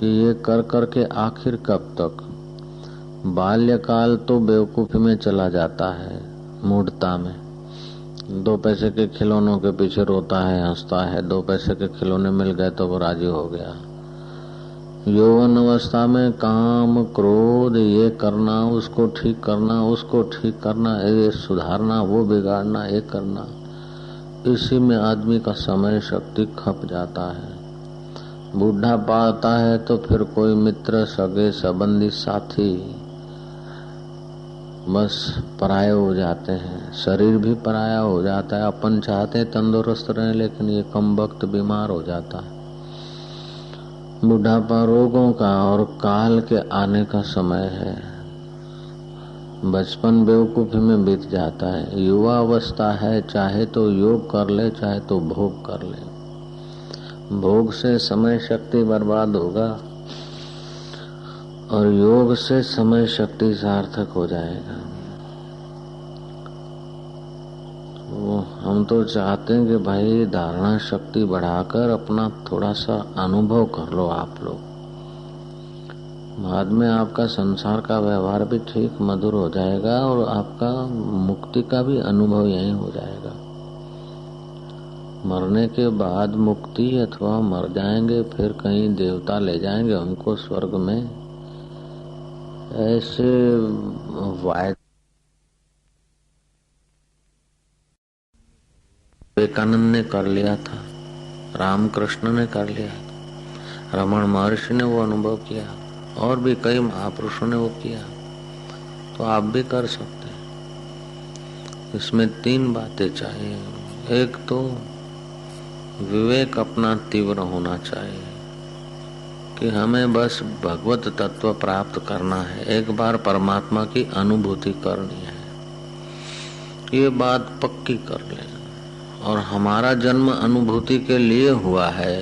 कि ये कर कर के आखिर कब तक। बाल्यकाल तो बेवकूफी में चला जाता है, मूढ़ता में। 2 पैसे के खिलौनों के पीछे रोता है, हंसता है। 2 पैसे के खिलौने मिल गए तो वो राजी हो गया। यौवन अवस्था में काम क्रोध, ये करना, उसको ठीक करना, उसको ठीक करना, ये सुधारना, वो बिगाड़ना, ये करना, इसी में आदमी का समय शक्ति खप जाता है। बूढ़ा पाता है तो फिर कोई मित्र, सगे, संबंधी, साथी बस पराये हो जाते हैं। शरीर भी पराया हो जाता है। अपन चाहते हैं तंदुरुस्त रहें, लेकिन ये कम वक्त बीमार हो जाता है। बुढ़ापा रोगों का और काल के आने का समय है। बचपन बेवकूफी में बीत जाता है। युवा अवस्था है, चाहे तो योग कर ले, चाहे तो भोग कर ले। भोग से समय शक्ति बर्बाद होगा और योग से समय शक्ति सार्थक हो जाएगा। तो हम तो चाहते हैं कि भाई धारणा शक्ति बढ़ाकर अपना थोड़ा सा अनुभव कर लो आप लोग। बाद में आपका संसार का व्यवहार भी ठीक मधुर हो जाएगा और आपका मुक्ति का भी अनुभव यहीं हो जाएगा। मरने के बाद मुक्ति अथवा मर जाएंगे फिर कहीं देवता ले जाएंगे हमको स्वर्ग में, ऐसे विवेकानंद ने कर लिया था, रामकृष्ण ने कर लिया था, रमण महर्षि ने वो अनुभव किया और भी कई महापुरुषों ने वो किया। तो आप भी कर सकते हैं। इसमें 3 बातें चाहिए। एक तो विवेक अपना तीव्र होना चाहिए कि हमें बस भगवत तत्व प्राप्त करना है, एक बार परमात्मा की अनुभूति करनी है, ये बात पक्की कर लें। और हमारा जन्म अनुभूति के लिए हुआ है,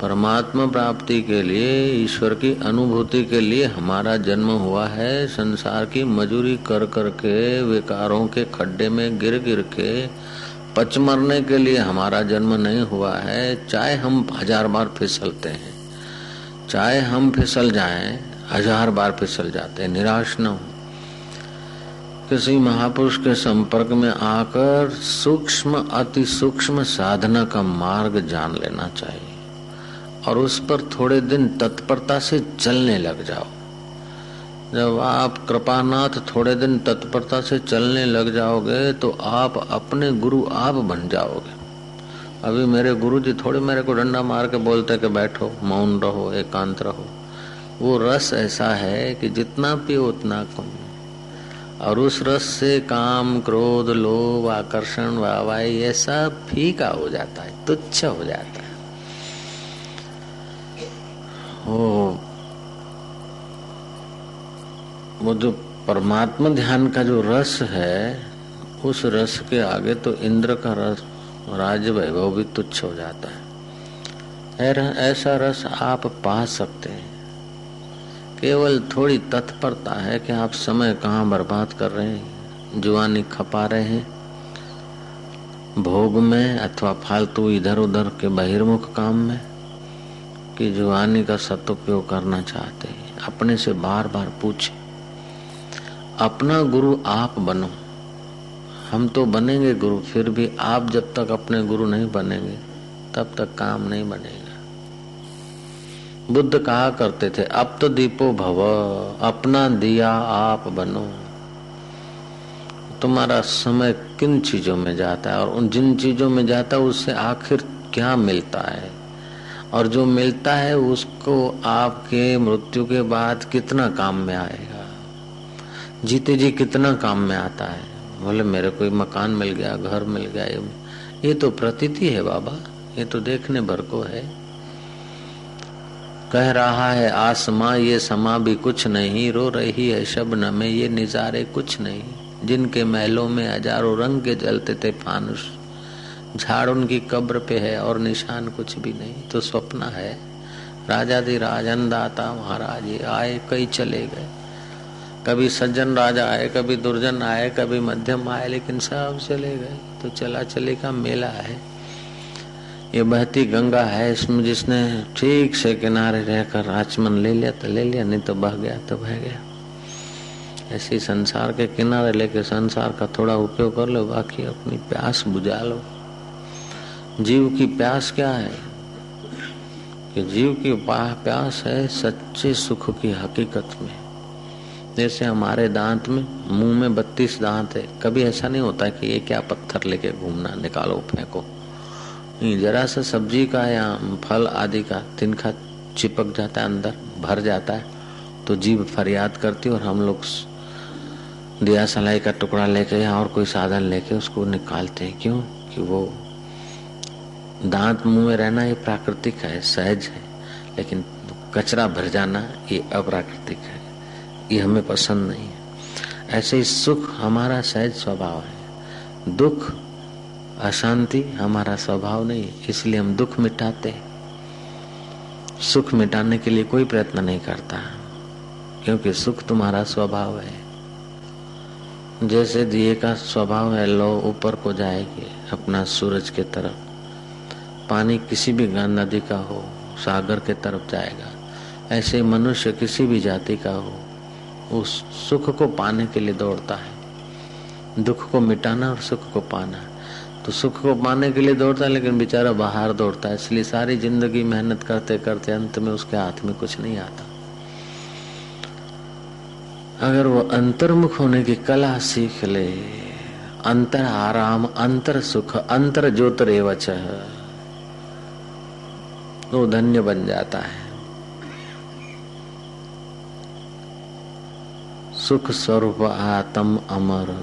परमात्मा प्राप्ति के लिए, ईश्वर की अनुभूति के लिए हमारा जन्म हुआ है। संसार की मजूरी कर कर के, विकारों के खड्डे में गिर गिर के पच मरने के लिए हमारा जन्म नहीं हुआ है। चाहे हम 1000 बार फिसलते हैं, चाहे हम फिसल जाएं, 1000 बार फिसल जाते हैं, निराश न हो। किसी महापुरुष के संपर्क में आकर सूक्ष्म, अति सूक्ष्म साधना का मार्ग जान लेना चाहिए और उस पर थोड़े दिन तत्परता से चलने लग जाओ। जब आप कृपानाथ थोड़े दिन तत्परता से चलने लग जाओगे तो आप अपने गुरु आप बन जाओगे। अभी मेरे गुरु जी थोड़े मेरे को डंडा मार के बोलते कि बैठो, मौन रहो, एकांत रहो। वो रस ऐसा है कि जितना पियो उतना कम, और उस रस से काम, क्रोध, लोभ, आकर्षण, वाहवाही ये सब फीका हो जाता है, तुच्छ हो जाता है। वो जो परमात्मा ध्यान का जो रस है, उस रस के आगे तो इंद्र का रस, राज वैभव भी तुच्छ हो जाता है। ऐसा रस आप पा सकते हैं। केवल थोड़ी तत्परता है कि आप समय कहाँ बर्बाद कर रहे हैं, जुआनी खपा रहे हैं भोग में अथवा फालतू इधर उधर के बहिर्मुख काम में, कि जुआनी का सदुपयोग करना चाहते हैं। अपने से बार बार पूछे। अपना गुरु आप बनो। हम तो बनेंगे गुरु, फिर भी आप जब तक अपने गुरु नहीं बनेंगे तब तक काम नहीं बनेगा। बुद्ध कहा करते थे, अब तो दीपो भव, अपना दिया आप बनो। तुम्हारा समय किन चीजों में जाता है और उन जिन चीजों में जाता है उससे आखिर क्या मिलता है, और जो मिलता है उसको आपके मृत्यु के बाद कितना काम में आएगा। जीते जी कितना काम में आता है। बोले मेरे को मकान मिल गया, घर मिल गया, ये तो प्रतीति है बाबा, ये तो देखने भर को है। कह रहा है आसमां ये समा भी कुछ नहीं, रो रही है शबनम में ये निजारे कुछ नहीं। जिनके महलों में हजारों रंग के जलते थे फानुस, झाड़ उनकी कब्र पे है और निशान कुछ भी नहीं। तो स्वप्न है। राजाधिराज अन्नदाता महाराज ये आए, कई चले गए। कभी सज्जन राजा आए, कभी दुर्जन आए, कभी मध्यम आए, लेकिन सब चले गए। तो चला चले का मेला है। ये बहती गंगा है, इसमें जिसने ठीक से किनारे रहकर आचमन ले लिया तो ले लिया, नहीं तो बह गया तो बह गया। ऐसे संसार के किनारे लेके संसार का थोड़ा उपयोग कर लो, बाकी अपनी प्यास बुझा लो। जीव की प्यास क्या है कि जीव की प्यास है सच्चे सुख की हकीकत में। जैसे हमारे दांत में, मुंह में 32 दांत है, कभी ऐसा नहीं होता कि ये क्या पत्थर लेके घूमना, निकालो फेंको। जरा सा सब्जी का या फल आदि का तिनका चिपक जाता है, अंदर भर जाता है, तो जीभ फरियाद करती और हम लोग दिया सलाई का टुकड़ा लेके या और कोई साधन लेके उसको निकालते हैं। क्यों? कि वो दांत मुंह में रहना ये प्राकृतिक है, सहज है, लेकिन कचरा भर जाना ये अप्राकृतिक है, ये हमें पसंद नहीं है। ऐसे ही सुख हमारा सहज स्वभाव है, दुख अशांति हमारा स्वभाव नहीं है, इसलिए हम दुख मिटाते। सुख मिटाने के लिए कोई प्रयत्न नहीं करता, क्योंकि सुख तुम्हारा स्वभाव है। जैसे दिए का स्वभाव है लो ऊपर को जाएगी अपना सूरज के तरफ, पानी किसी भी नदी का हो सागर के तरफ जाएगा, ऐसे मनुष्य किसी भी जाति का हो उस सुख को पाने के लिए दौड़ता है। दुख को मिटाना और सुख को पाना, तो सुख को पाने के लिए दौड़ता है, लेकिन बेचारा बाहर दौड़ता है, इसलिए सारी जिंदगी मेहनत करते करते अंत में उसके हाथ में कुछ नहीं आता। अगर वो अंतर्मुख होने की कला सीख ले, अंतर आराम, अंतर सुख, अंतर ज्योतिरेवच, वो धन्य बन जाता है। सुख स्वरूप आत्म अमर,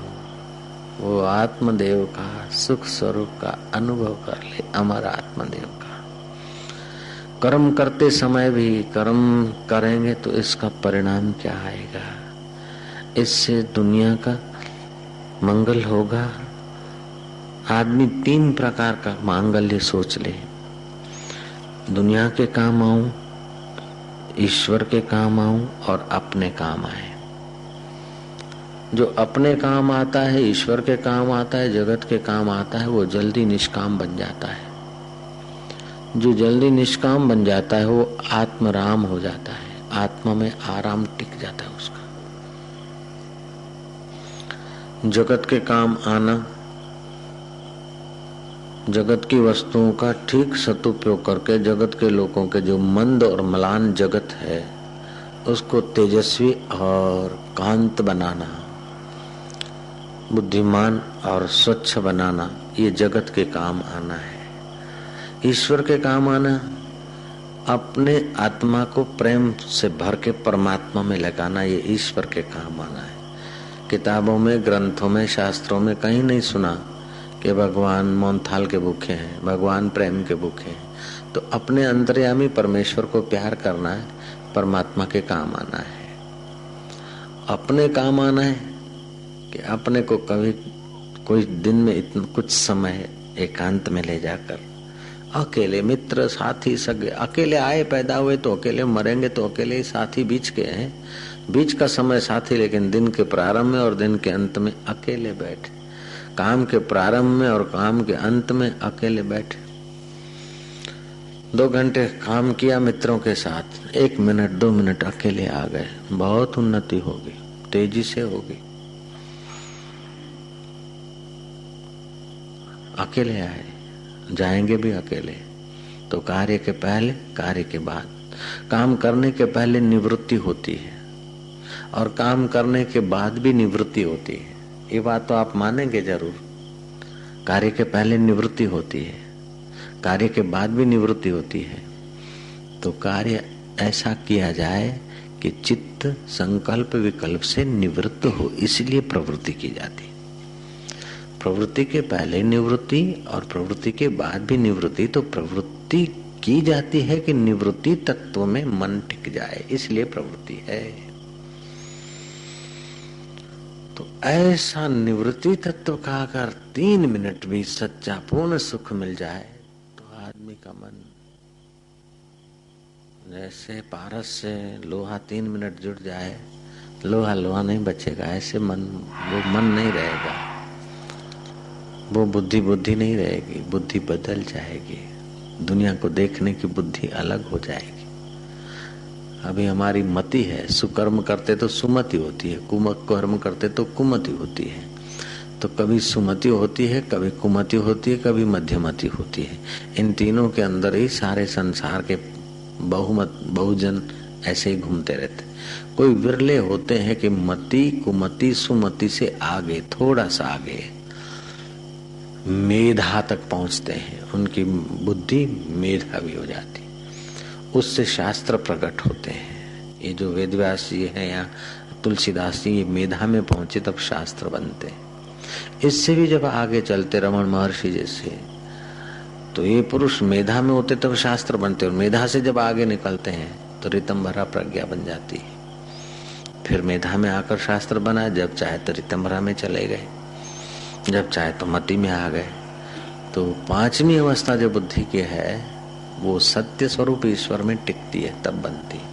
वो आत्मदेव का सुख स्वरूप का अनुभव कर ले, अमर आत्मदेव का। कर्म करते समय भी कर्म करेंगे तो इसका परिणाम क्या आएगा, इससे दुनिया का मंगल होगा। आदमी 3 प्रकार का मांगल्य सोच ले, दुनिया के काम आऊं, ईश्वर के काम आऊं और अपने काम आए। जो अपने काम आता है, ईश्वर के काम आता है, जगत के काम आता है, वो जल्दी निष्काम बन जाता है। जो जल्दी निष्काम बन जाता है वो आत्मराम हो जाता है, आत्मा में आराम टिक जाता है उसका। जगत के काम आना, जगत की वस्तुओं का ठीक सदुपयोग करके जगत के लोगों के जो मंद और म्लान जगत है उसको तेजस्वी और कांत बनाना, बुद्धिमान और स्वच्छ बनाना, ये जगत के काम आना है। ईश्वर के काम आना, अपने आत्मा को प्रेम से भर के परमात्मा में लगाना, ये ईश्वर के काम आना है। किताबों में, ग्रंथों में, शास्त्रों में कहीं नहीं सुना कि भगवान मोहनथाल के भूखे हैं, भगवान प्रेम के भूखे हैं। तो अपने अंतर्यामी परमेश्वर को प्यार करना है, परमात्मा के काम आना है। अपने काम आना है कि अपने को कभी कोई दिन में इतना कुछ समय एकांत में ले जाकर, अकेले मित्र साथी सगे, अकेले आए पैदा हुए तो अकेले मरेंगे तो अकेले ही साथी बीच के हैं, बीच का समय साथी, लेकिन दिन के प्रारंभ में और दिन के अंत में अकेले बैठे, काम के प्रारंभ में और काम के अंत में अकेले बैठे। 2 घंटे काम किया मित्रों के साथ, 1 मिनट 2 मिनट अकेले आ गए, बहुत उन्नति होगी, तेजी से होगी। अकेले आए, जाएंगे भी अकेले। तो कार्य के पहले, कार्य के बाद, काम करने के पहले निवृत्ति होती है और काम करने के बाद भी निवृत्ति होती है। ये बात तो आप मानेंगे जरूर। कार्य के पहले निवृत्ति होती है, कार्य के बाद भी निवृत्ति होती है। तो कार्य ऐसा किया जाए कि चित्त संकल्प विकल्प से निवृत्त हो, इसलिए प्रवृत्ति की जाती है। प्रवृत्ति के पहले निवृत्ति और प्रवृत्ति के बाद भी निवृत्ति, तो प्रवृत्ति की जाती है कि निवृत्ति तत्व में मन टिक जाए, इसलिए प्रवृत्ति है। तो ऐसा निवृत्ति तत्व का अगर 3 मिनट भी सच्चा पूर्ण सुख मिल जाए तो आदमी का मन जैसे पारस से लोहा 3 मिनट जुड़ जाए, लोहा लोहा नहीं बचेगा, ऐसे मन, वो मन नहीं रहेगा, वो बुद्धि बुद्धि नहीं रहेगी, बुद्धि बदल जाएगी, दुनिया को देखने की बुद्धि अलग हो जाएगी। अभी हमारी मति है, सुकर्म करते तो सुमति होती है, कुकर्म करते तो कुमति होती है। तो कभी सुमति होती है, कभी कुमति होती है, कभी मध्यमति होती है। इन तीनों के अंदर ही सारे संसार के बहुजन ऐसे ही घूमते रहते। कोई विरले होते हैं कि मति कुमति सुमति से आगे, थोड़ा सा आगे मेधा तक पहुंचते हैं, उनकी बुद्धि मेधावी हो जाती, उससे शास्त्र प्रकट होते हैं। ये जो वेदव्यास जी है या तुलसीदास जी, ये मेधा में पहुंचे तब शास्त्र बनते हैं। इससे भी जब आगे चलते रमण महर्षि जैसे, तो ये पुरुष मेधा में होते तब शास्त्र बनते, और मेधा से जब आगे निकलते हैं तो ऋतंभरा प्रज्ञा बन जाती है। फिर मेधा में आकर शास्त्र बना, जब चाहे तो ऋतंभरा में चले गए, जब चाहे तो मति में आ गए। तो पांचवी अवस्था जो बुद्धि की है वो सत्य स्वरूप ईश्वर में टिकती है, तब बनती है।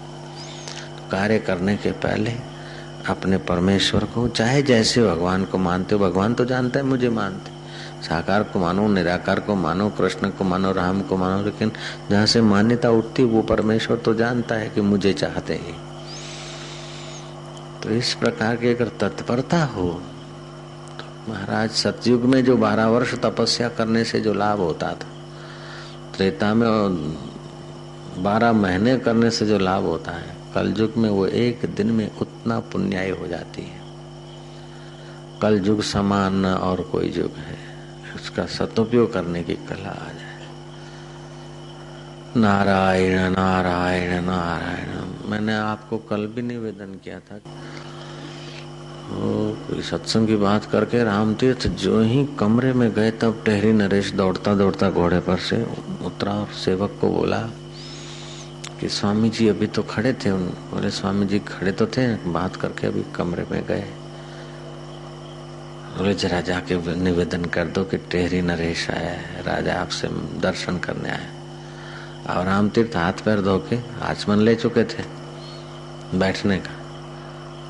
तो कार्य करने के पहले अपने परमेश्वर को, चाहे जैसे भगवान को मानते हो, भगवान तो जानता है मुझे मानते, साकार को मानो, निराकार को मानो, कृष्ण को मानो, राम को मानो, लेकिन जहाँ से मान्यता उठती वो परमेश्वर तो जानता है कि मुझे चाहते हैं। तो इस प्रकार की अगर तत्परता हो तो महाराज सतयुग में जो 12 वर्ष तपस्या करने से जो लाभ होता था, त्रेता में 12 महीने करने से जो लाभ होता है, कल युग में वो एक दिन में उतना पुण्याय हो जाती है। कल युग समान न और कोई युग है, उसका सदुपयोग करने की कला आ जाए। नारायण नारायण नारायण। मैंने आपको कल भी निवेदन किया था, कोई सत्संग की बात करके रामतीर्थ जो ही कमरे में गए तब टहरी नरेश दौड़ता दौड़ता घोड़े पर से उतरा और सेवक को बोला कि स्वामी जी अभी तो खड़े थे। बोले स्वामी जी खड़े तो थे, बात करके अभी कमरे में गए। बोले जरा जाके निवेदन कर दो कि टेहरी नरेश आया है, राजा आपसे दर्शन करने आया। और रामतीर्थ हाथ पैर धो के आचमन ले चुके थे बैठने का।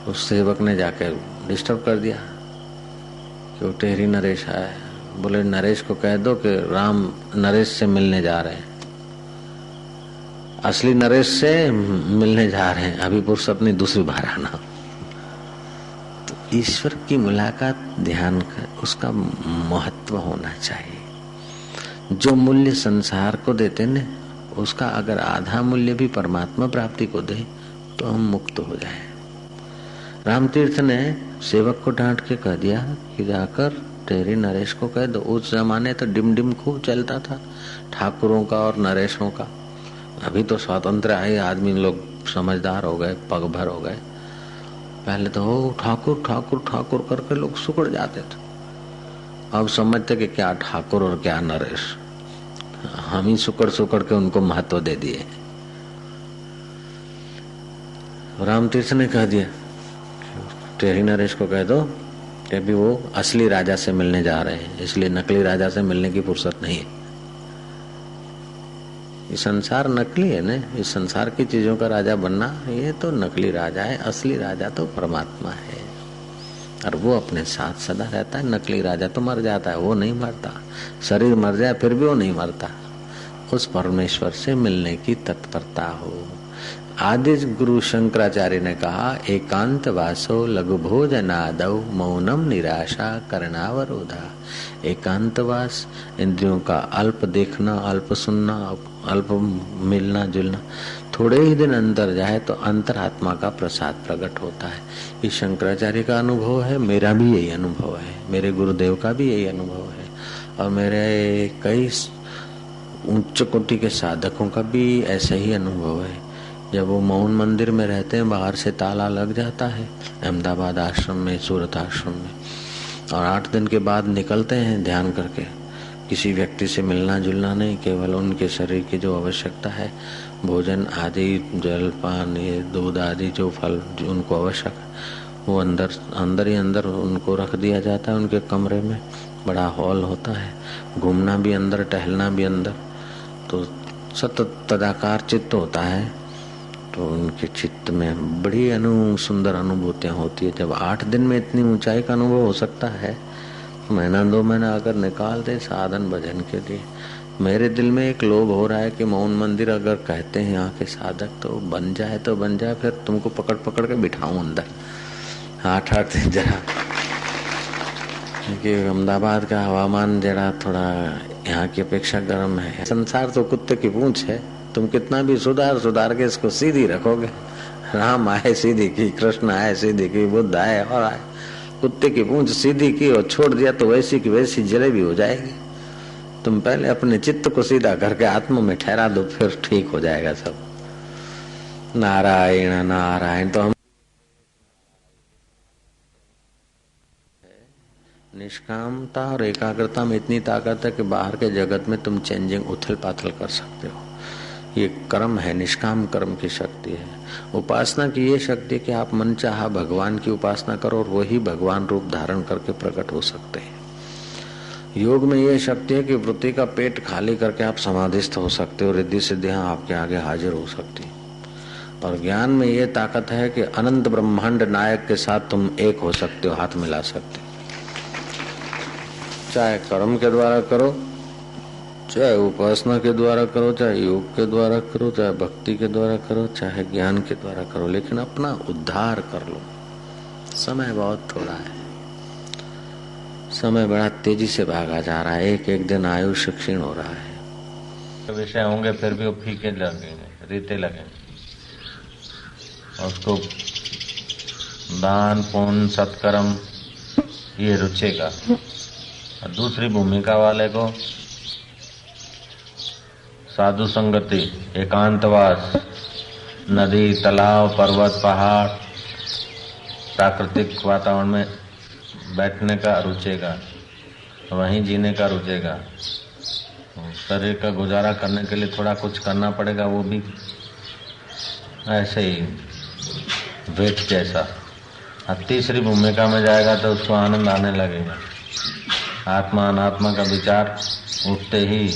उस सेवक ने जाके डिस्टर्ब कर दिया कि वो टेहरी नरेश आया है। बोले नरेश को कह दो कि राम नरेश से मिलने जा रहे हैं, असली नरेश से मिलने जा रहे हैं, अभी फुर्सत नहीं, दूसरी बार आना। ईश्वर की मुलाकात ध्यान कर, उसका महत्व होना चाहिए। जो मूल्य संसार को देते ने, उसका अगर आधा मूल्य भी परमात्मा प्राप्ति को दे तो हम मुक्त हो जाए। रामतीर्थ ने सेवक को डांट के कह दिया कि जाकर तेरी नरेश को कह दो। उस जमाने तो डिम डिम खूब चलता था ठाकुरों का और नरेशों का। अभी तो स्वतंत्र आए, आदमी लोग समझदार हो गए, पग भर हो गए। पहले तो हो ठाकुर ठाकुर ठाकुर करके लोग सुकड़ जाते थे। अब समझते कि क्या ठाकुर और क्या नरेश, हम ही सुकड़ सुकड़ के उनको महत्व दे दिए। रामतीर्थ ने कह दिया टेरी नरेश को कह दो कि अभी वो असली राजा से मिलने जा रहे हैं, इसलिए नकली राजा से मिलने की फुर्सत नहीं है। ये संसार नकली है ना, इस संसार की चीजों का राजा बनना ये तो नकली राजा है, असली राजा तो परमात्मा है और वो अपने साथ सदा रहता है। नकली राजा तो मर जाता है, वो नहीं मरता। शरीर मर जाए फिर भी वो नहीं मरता। उस परमेश्वर से मिलने की तत्परता हो। आदि गुरु शंकराचार्य ने कहा एकांत वासो लघु भोजनादौ मौनम निराशा करणावरोधा। एकांतवास, इंद्रियों का अल्प देखना, अल्प सुनना, अल्प मिलना जुलना, थोड़े ही दिन अंदर जाए तो अंतरात्मा का प्रसाद प्रकट होता है। ये शंकराचार्य का अनुभव है, मेरा भी यही अनुभव है, मेरे गुरुदेव का भी यही अनुभव है और मेरे कई उच्च कोटि के साधकों का भी ऐसा ही अनुभव है। जब वो मौन मंदिर में रहते हैं, बाहर से ताला लग जाता है अहमदाबाद आश्रम में, सूरत आश्रम में, और 8 दिन के बाद निकलते हैं ध्यान करके। किसी व्यक्ति से मिलना जुलना नहीं, केवल उनके शरीर की जो आवश्यकता है, भोजन आदि, जल पान, ये दूध आदि जो फल जो उनको आवश्यक है, वो अंदर ही अंदर उनको रख दिया जाता है। उनके कमरे में बड़ा हॉल होता है, घूमना भी अंदर, टहलना भी अंदर, तो सतत तदाकार चित्त होता है। तो उनके चित्त में बड़ी सुंदर अनुभूतियां होती है। जब 8 दिन में इतनी ऊंचाई का अनुभव हो सकता है, महीना 2 महीना अगर निकाल दे साधन भजन के लिए, मेरे दिल में एक लोभ हो रहा है कि मौन मंदिर अगर कहते हैं यहाँ के साधक तो बन जाए, फिर तुमको पकड़ पकड़ के बिठाऊं अंदर 8-8 दिन जरा, क्योंकि अहमदाबाद का हवामान जरा थोड़ा यहाँ की अपेक्षा गर्म है। संसार तो कुत्ते की पूंछ है, तुम कितना भी सुधार के इसको सीधी रखोगे। राम आए सीधी की, कृष्ण आए सीधी की, बुद्ध आए और आए, कुत्ते की पूंछ सीधी की और छोड़ दिया तो वैसी की वैसी जलेबी हो जाएगी। तुम पहले अपने चित्त को सीधा करके आत्मा में ठहरा दो, फिर ठीक हो जाएगा सब। नारायण नारायण। तो हम निष्कामता और एकाग्रता में इतनी ताकत है कि बाहर के जगत में तुम चेंजिंग उथल पाथल कर सकते हो। ये कर्म है, निष्काम कर्म की शक्ति है। उपासना की ये शक्ति कि आप मनचाहा भगवान की उपासना करो और वही भगवान रूप धारण करके प्रकट हो सकते हैं। योग में ये शक्ति है कि वृत्ति का पेट खाली करके आप समाधिस्थ हो सकते हो, रिद्धि सिद्धियां आपके आगे हाजिर हो सकती। और ज्ञान में ये ताकत है कि अनंत ब्रह्मांड नायक के साथ तुम एक हो सकते हो, हाथ मिला सकते हो। चाहे कर्म के द्वारा करो, चाहे उपासना के द्वारा करो, चाहे योग के द्वारा करो, चाहे भक्ति के द्वारा करो, चाहे ज्ञान के द्वारा करो, लेकिन अपना उद्धार कर लो। समय बहुत थोड़ा है, समय बड़ा तेजी से भागा जा रहा है, एक एक दिन आयुष्य क्षीण हो रहा है। विषय होंगे फिर भी वो फीके लगेंगे, रीते लगेंगे। उसको दान पुण्य सत्कर्म ये रुचेगा। और दूसरी भूमिका वाले को साधु संगति, एकांतवास, नदी तालाब पर्वत पहाड़ प्राकृतिक वातावरण में बैठने का रुचेगा, वहीं जीने का रुचेगा। शरीर का गुजारा करने के लिए थोड़ा कुछ करना पड़ेगा, वो भी ऐसे ही वेट जैसा। और तीसरी भूमिका में जाएगा तो उसको आनंद आने लगेगा। आत्मा अनात्मा का विचार उठते ही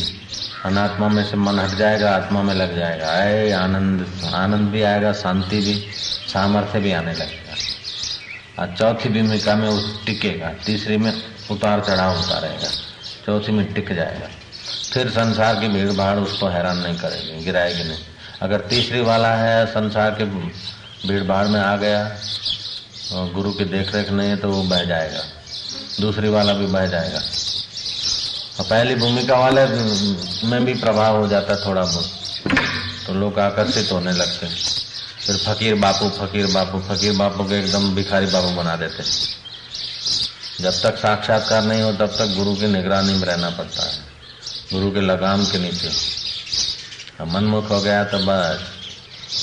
अनात्मा में से मन हट जाएगा, आत्मा में लग जाएगा। ऐ आनंद भी आएगा, शांति भी, सामर्थ्य भी आने लगेगा। और चौथी भूमिका में वो टिकेगा, तीसरी में उतार चढ़ाव होता रहेगा, चौथी में टिक जाएगा। फिर संसार की भीड़ भाड़ उसको हैरान नहीं करेगी, गिराएगी नहीं। अगर तीसरी वाला है, संसार के भीड़ भाड़ में आ गया और गुरु की देखरेख नहीं है तो वो बह जाएगा, दूसरी वाला भी बह जाएगा। और पहली भूमिका वाले में भी प्रभाव हो जाता थोड़ा बहुत, तो लोग आकर्षित होने लगते। फिर फकीर बापू के एकदम भिखारी बापू बना देते। जब तक साक्षात्कार नहीं हो तब तक गुरु की निगरानी में रहना पड़ता है, गुरु के लगाम के नीचे। अब मनमुख हो गया तो बस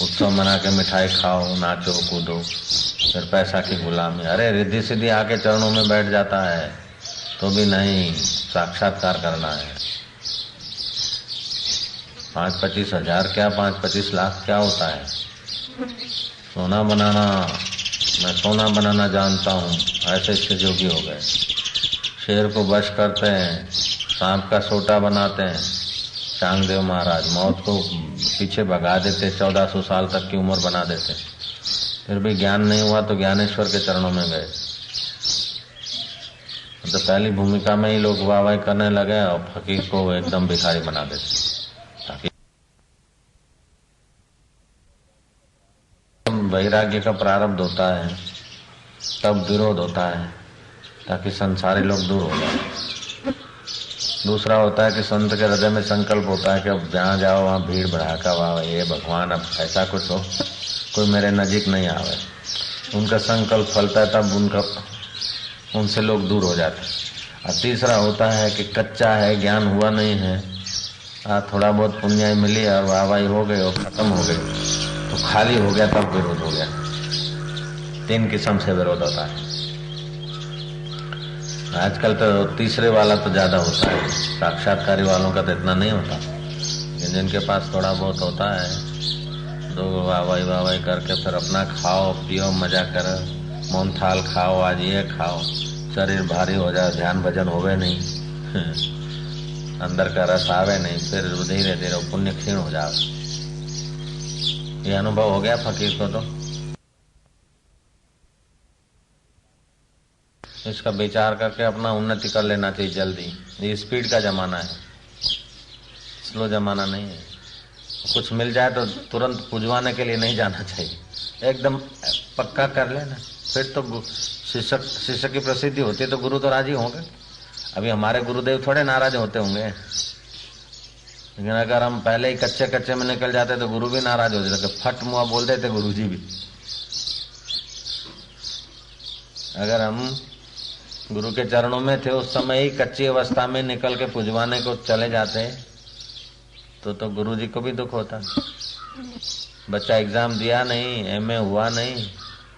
उत्सव मना के मिठाई खाओ, नाचो कूदो, फिर पैसा की गुलामी। अरे रिद्धि सिद्धि आके चरणों में बैठ जाता है तो भी नहीं, साक्षात्कार करना है। 5-25 हजार क्या, 5-25 लाख क्या होता है? सोना बनाना, मैं सोना बनाना जानता हूँ, ऐसे ऐसे जोगी हो गए। शेर को वश करते हैं, सांप का सोटा बनाते हैं। चांगदेव महाराज मौत को पीछे भगा देते, 1400 साल तक की उम्र बना देते। फिर भी ज्ञान नहीं हुआ तो ज्ञानेश्वर के चरणों में गए। तो पहली भूमिका में ही लोग वाहवाही करने लगे और फकीर को एकदम भिखारी बना देते। वैराग्य का प्रारब्ध होता है तब विरोध होता है, ताकि संसारी लोग दूर हो जाए। दूसरा होता है कि संत के हृदय में संकल्प होता है कि अब जहाँ जाओ वहाँ भीड़ भड़ाका, वाह ये भगवान अब ऐसा कुछ हो, कोई मेरे नजीक नहीं आवे। उनका संकल्प फलता है तब उनसे लोग दूर हो जाते हैं। और तीसरा होता है कि कच्चा है, ज्ञान हुआ नहीं है, थोड़ा बहुत पुण्याई मिली और वाहवाही हो गई और खत्म हो गई, तो खाली हो गया, तब विरोध हो गया। 3 किस्म से विरोध होता है। आजकल तो तीसरे वाला तो ज्यादा होता है, साक्षात्कारी वालों का तो इतना नहीं होता। लेकिन जिनके पास थोड़ा बहुत होता है, दो वाहवाही करके फिर अपना खाओ पियो मजा करो, मौन थाल खाओ, आज ये खाओ, शरीर भारी हो जाए, ध्यान भजन होवे नहीं, अंदर का रस आवे नहीं, फिर धीरे धीरे पुण्य क्षीण हो जाए। ये अनुभव हो गया फकीर को। तो इसका विचार करके अपना उन्नति कर लेना चाहिए जल्दी। ये स्पीड का जमाना है, स्लो जमाना नहीं है। कुछ मिल जाए तो तुरंत पुजवाने के लिए नहीं जाना चाहिए, एकदम पक्का कर लेना, फिर तो शिष्य की प्रसिद्धि होती है तो गुरु तो राजी होंगे। अभी हमारे गुरुदेव थोड़े नाराज होते होंगे, लेकिन अगर हम पहले ही कच्चे कच्चे में निकल जाते तो गुरु भी नाराज हो जाते, फट मुआ बोल देते गुरु जी भी। अगर हम गुरु के चरणों में थे उस समय ही कच्ची अवस्था में निकल के पुजवाने को चले जाते तो गुरु जी को भी दुख होता। बच्चा एग्जाम दिया नहीं, एमए हुआ नहीं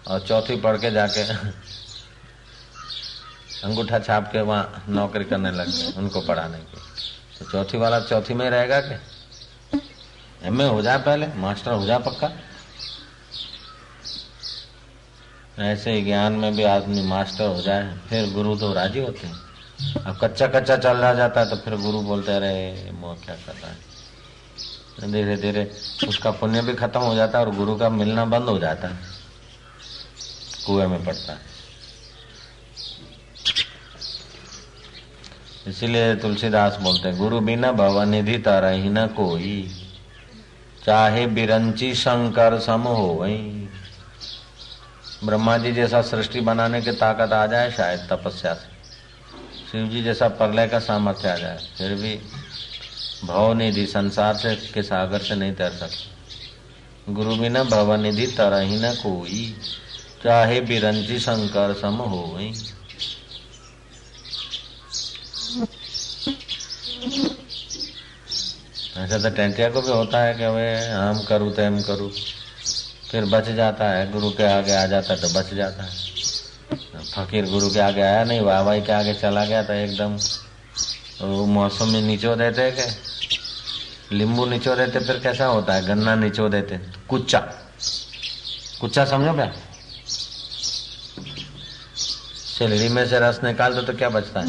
और चौथी पढ़ के जाके अंगूठा छाप के वहां नौकरी करने लग गए उनको पढ़ाने की, तो चौथी वाला चौथी में रहेगा क्या? एमए हो जाए, पहले मास्टर हो जाए पक्का। ऐसे ही ज्ञान में भी आदमी मास्टर हो जाए फिर गुरु तो राजी होते हैं। अब कच्चा कच्चा चल रहा जाता है तो फिर गुरु बोलते रहे मोह क्या कर रहा है, धीरे धीरे उसका पुण्य भी खत्म हो जाता है और गुरु का मिलना बंद हो जाता है, कुएं में पड़ता है। इसीलिए तुलसीदास बोलते हैं गुरु बिना भवनिधि तरहि न कोई, चाहे बिरंची शंकर सम होवै। ब्रह्मा जी जैसा सृष्टि बनाने की ताकत आ जाए शायद तपस्या से, शिव जी जैसा प्रलय का सामर्थ्य आ जाए, फिर भी भवनिधि संसार से के सागर से नहीं तैर सकते। गुरु बिना भवनिधि तरहि न कोई, चाहे बिरंची शंकर सम होवै। ऐसा तो टेंटिया को भी होता है कि वे हम करूँ तो हम करूँ, फिर बच जाता है, गुरु के आगे आ जाता है तो बच जाता है। फकीर गुरु के आगे आया नहीं, वाहवाही के आगे चला गया तो एकदम वो मौसम में निचो देते के लींबू निचो देते, फिर कैसा होता है, गन्ना निचो देते, कुच्चा कुच्चा समझो क्या? सिलड़ी में से रस निकाल दो तो क्या बचता है?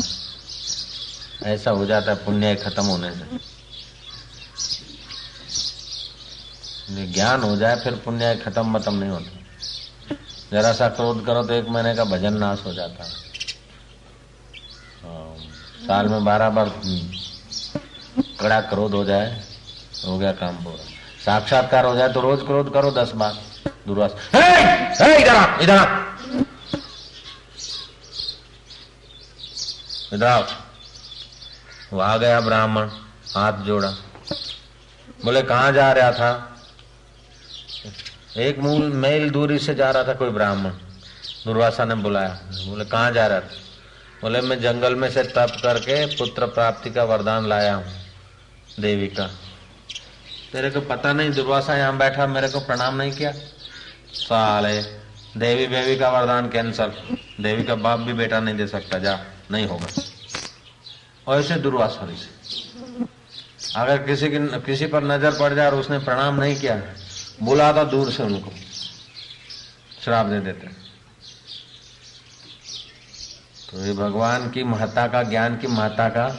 ऐसा हो जाता है पुण्य खत्म होने से। ज्ञान हो जाए फिर पुण्य खत्म मतम नहीं होता। जरा सा क्रोध करो तो 1 महीने का भजन नाश हो जाता है। साल में 12 बार कड़ा क्रोध हो जाए हो गया काम पूरा। साक्षात्कार हो जाए तो रोज क्रोध करो 10 बार। दुर्वासा इधर आओ। वो आ गया ब्राह्मण, हाथ जोड़ा, बोले कहाँ जा रहा था? 1 मील दूरी से जा रहा था कोई ब्राह्मण। दुर्वासा ने बुलाया, बोले कहाँ जा रहा था? बोले मैं जंगल में से तप करके पुत्र प्राप्ति का वरदान लाया हूँ देवी का। तेरे को पता नहीं दुर्वासा यहाँ बैठा मेरे को प्रणाम नहीं किया? साले देवी बेवी का वरदान कैंसल, देवी का बाप भी बेटा नहीं दे सकता, जा नहीं होगा। और ऐसे दुर्वासा से अगर किसी पर नजर पड़ जाए और उसने प्रणाम नहीं किया, बुला था दूर से उनको श्राप दे देते। तो ये भगवान की महत्ता का, ज्ञान की महत्ता का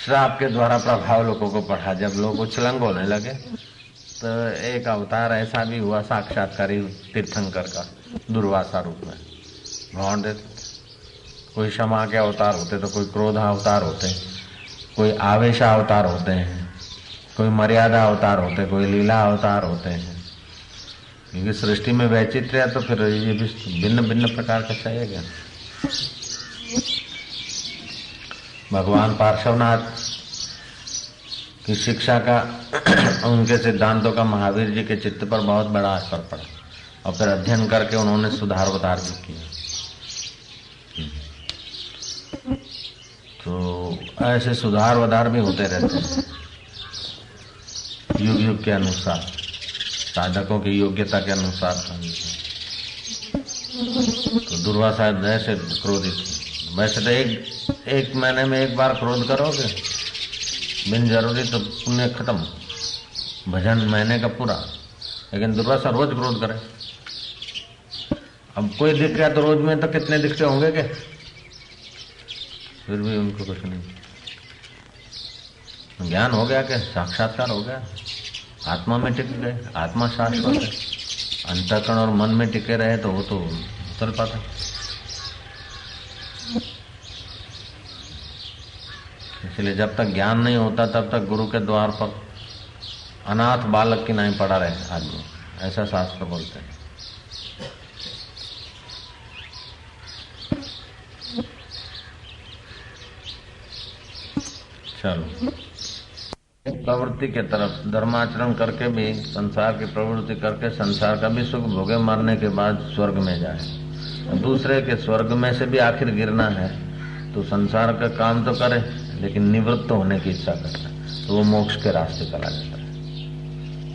श्राप के द्वारा प्रभाव लोगों को पढ़ा। जब लोग उछलंग होने लगे तो एक अवतार ऐसा भी हुआ साक्षात्कारी तीर्थंकर का, दुर्वासा रूप में भगवान देते। कोई क्षमा के अवतार होते तो कोई क्रोध अवतार होते, कोई आवेश अवतार होते हैं, कोई मर्यादा अवतार होते, कोई लीला अवतार होते हैं। क्योंकि सृष्टि में वैचित्र्य है तो फिर ये भी भिन्न भिन्न प्रकार का चाहिए। भगवान पार्श्वनाथ की शिक्षा का उनके सिद्धांतों का महावीर जी के चित्त पर बहुत बड़ा असर पड़ा और फिर अध्ययन करके उन्होंने सुधार उधार भी किया। तो ऐसे सुधार वधार भी होते रहते हैं युग युग के अनुसार, साधकों की योग्यता के अनुसार। तो दुर्वासा ऐसे क्रोधित, वैसे तो एक महीने में 1 बार क्रोध करोगे बिन जरूरी तो पुण्य खत्म, भजन महीने का पूरा। लेकिन दुर्वासा रोज क्रोध करे। अब कोई दिख गया तो रोज में तो कितने दिखते होंगे के, फिर भी उनको कुछ नहीं। ज्ञान हो गया क्या? साक्षात्कार हो गया, आत्मा में टिक गए, आत्मा शाश्वत है। अंतःकरण और मन में टिके रहे तो वो तो चल पाता। इसलिए जब तक ज्ञान नहीं होता तब तक गुरु के द्वार पर अनाथ बालक की नहीं पड़ा रहे आदमी, ऐसा शास्त्र बोलते हैं। चलो, प्रवृत्ति के तरफ धर्माचरण करके भी, संसार की प्रवृत्ति करके संसार का भी सुख भोगे, मरने के बाद स्वर्ग में जाए। दूसरे के स्वर्ग में से भी आखिर गिरना है तो संसार का काम तो करे, लेकिन निवृत्त होने की इच्छा करता है तो वो मोक्ष के रास्ते चला जाता है।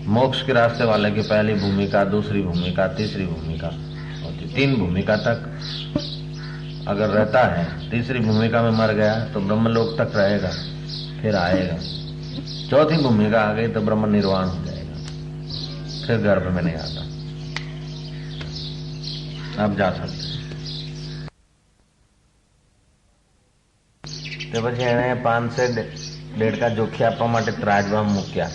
मोक्ष के रास्ते वाले की पहली भूमिका, दूसरी भूमिका, तीसरी भूमिका होती, 3 भूमिका तक अगर रहता है, तीसरी भूमिका में मर गया तो ब्रह्मलोक तक रहेगा, फिर आएगा। चौथी भूमिका आ गई तो ब्रह्म निर्वाण हो जाएगा, फिर गर्भ में नहीं आता। अब जा सकते તે પછી એને 5 से 1.5 જોખી આપવા માટે ત્રાજવા મૂક્યા।